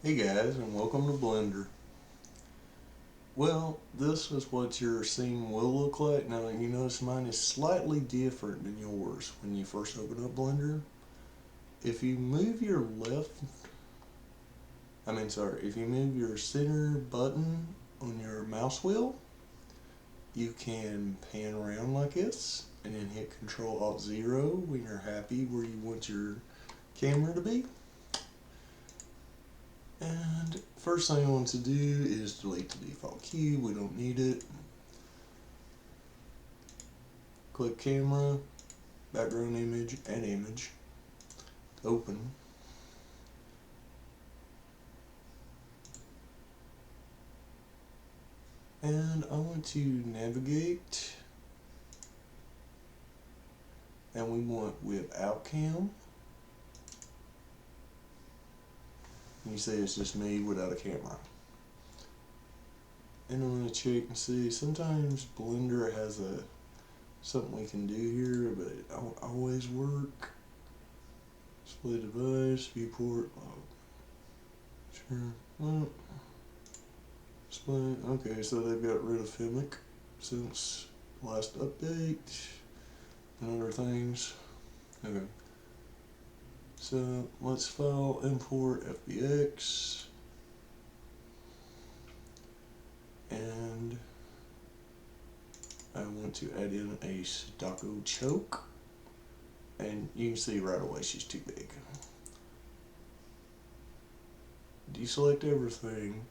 Hey guys, and welcome to Blender. Well, this is what your scene will look like. Now, you notice mine is slightly different than yours when you first open up Blender. If you move your if you move your center button on your mouse wheel, you can pan around like this and then hit Control Alt 0 when you're happy where you want your camera to be. And first thing I want to do is delete the default cube. We don't need it. Click camera, background image, add image, open. And I want to navigate, and we want without cam. And you see it's just me without a camera. And I'm going to check and see, sometimes Blender has something we can do here, but it don't always work. Display device, viewport, sure. Well, display, okay, so they've got rid of Filmic since last update and other things. Okay. So let's file import FBX, and I want to add in a Sadako choke, and you can see right away she's too big. Deselect everything,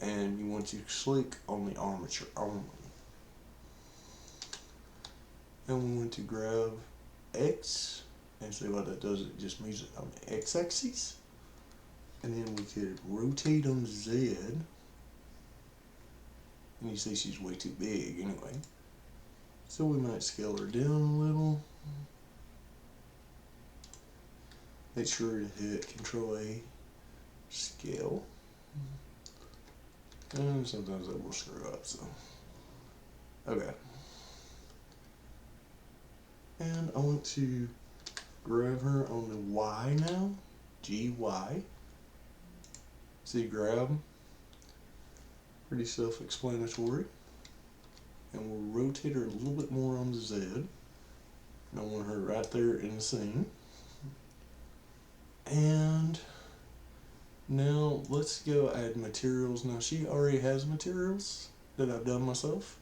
and you want to click on the armature only. And we want to grab X, and see what that does. It just moves it on the X-axis, and then we could rotate on Z, and you see she's way too big anyway. So we might scale her down a little. Make sure to hit Control A, scale. And sometimes that will screw up, so. Okay. And I want to grab her on the Y now, GY. See, grab, pretty self-explanatory. And we'll rotate her a little bit more on the Z. And I want her right there in the scene. And now let's go add materials. Now she already has materials that I've done myself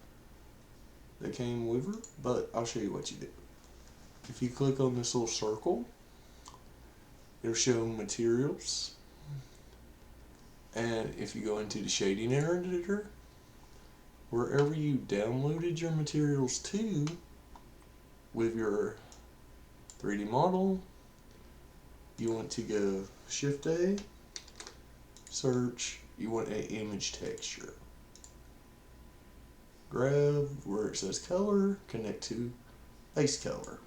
that came with her, but I'll show you what you do. If you click on this little circle, it'll show materials. And if you go into the shading editor, wherever you downloaded your materials to with your 3D model, you want to go Shift A, search, you want an image texture. Grab where it says color, connect to base color.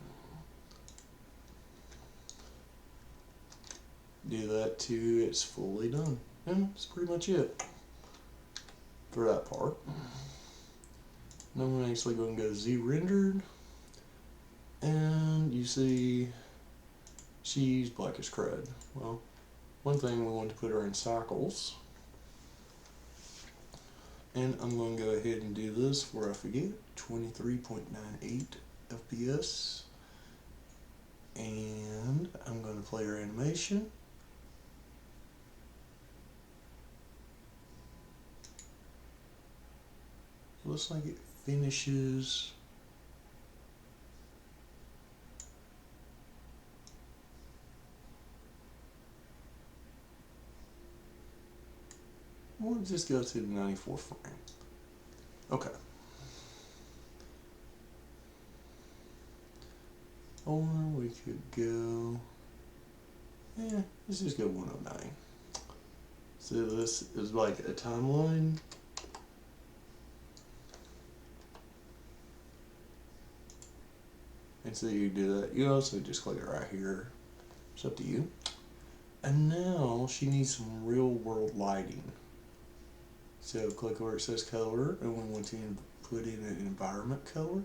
Do that till it's fully done. And that's pretty much it for that part. Now I'm actually going to go Z rendered, and you see she's black as crud. Well, one thing, we want to put her in cycles, and I'm going to go ahead and do this before I forget. 23.98 FPS, and I'm going to play her animation. Looks like it finishes we'll just go to the 94 frame. Okay. Or we could go, let's just go 109. So this is like a timeline. And so you do that. You also just click it right here. It's up to you. And now she needs some real world lighting. So click where it says color, and we want to put in an environment color.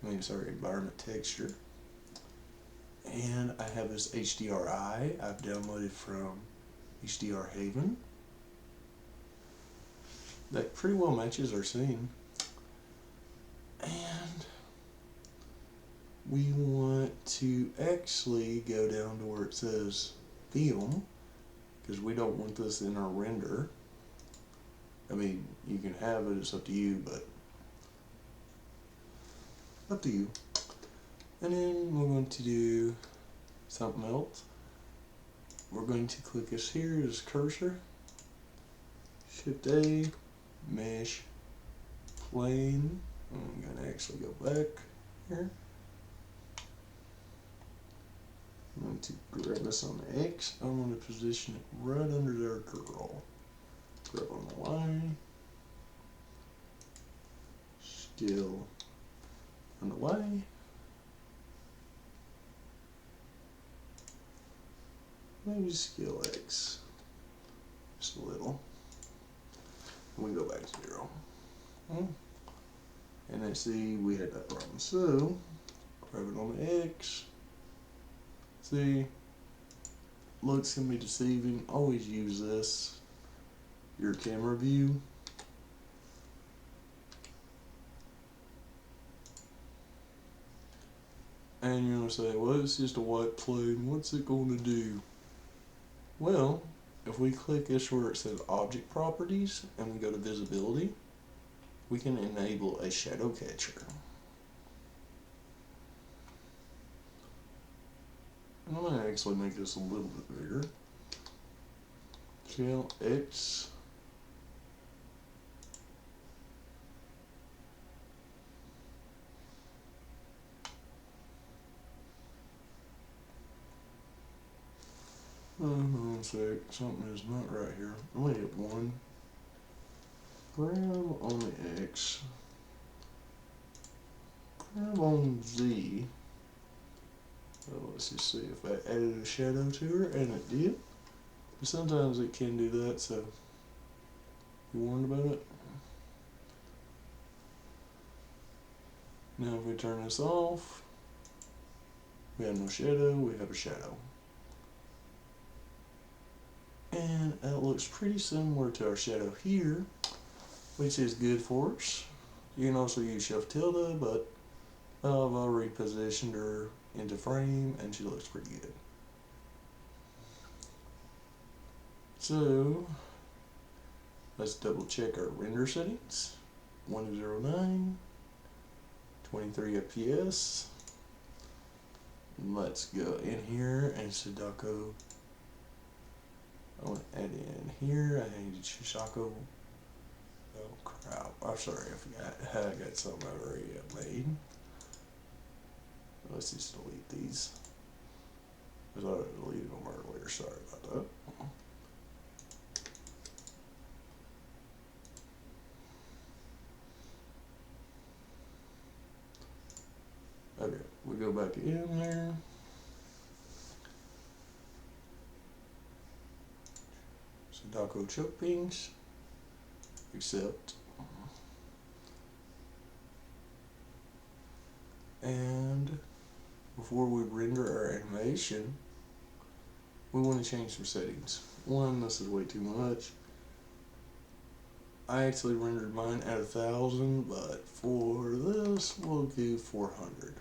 Environment texture. And I have this HDRI I've downloaded from HDR Haven. That pretty well matches our scene. And we want to actually go down to where it says film, because we don't want this in our render. I mean, you can have it, it's up to you, but up to you. And then we're going to do something else. We're going to click this here as cursor, Shift A, mesh, plane. I'm going to actually go back here. I'm going to grab this on the X. I'm going to position it right under their girl. Grab on the Y. Scale on the Y. Maybe scale X. Just a little. And we go back to 0. And then see, we had that problem. So, grab it on the X. See, looks can be deceiving. Always use this, your camera view. And you're going to say, well, it's just a white plane. What's it going to do? Well, if we click this where it says object properties and we go to visibility, we can enable a shadow catcher. I'm going to actually make this a little bit bigger. Scale X. Hold on a sec, something is not right here. I'm going to hit 1. Grab on the X. Grab on Z. So let's just see if I added a shadow to her, and it did. But sometimes it can do that, so be warned about it. Now if we turn this off, we have no shadow, we have a shadow. And it looks pretty similar to our shadow here, which is good for us. You can also use Shift tilde, but I've already positioned her into frame and she looks pretty good. So let's double check our render settings. 109, 23 FPS. Let's go in here and Sadako. I want to add in here. I need Shisako. Oh crap! I'm sorry, I forgot. I got something I already made. Let's just delete these. I thought I deleted them earlier. Sorry about that. Okay, we go back in there. Sadako choke pings. Accept. And before we render our animation, we want to change some settings. One, this is way too much. I actually rendered mine at 1000, but for this, we'll do 400.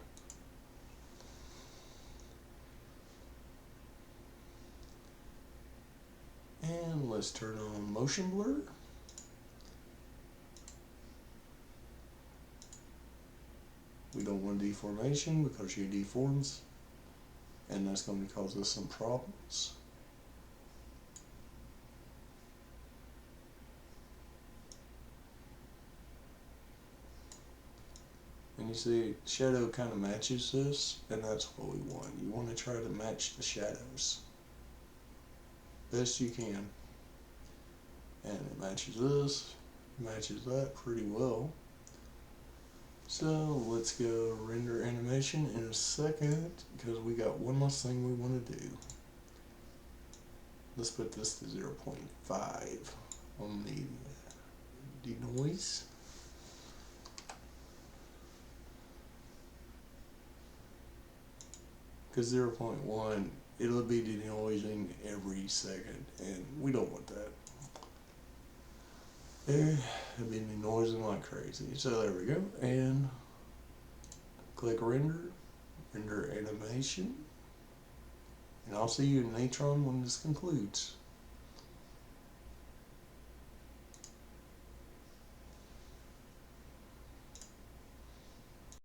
And let's turn on motion blur. We don't want deformation because she deforms, and that's going to cause us some problems. And you see, shadow kind of matches this, and that's what we want. You want to try to match the shadows best you can. And it matches this, matches that pretty well. So let's go render animation in a second, because we got one last thing we want to do. Let's put this to 0.5 on the denoise. Because 0.1 it'll be denoising every second, and we don't want that. There, it'll be denoising like crazy. So there we go, and click render, render animation, and I'll see you in Natron when this concludes.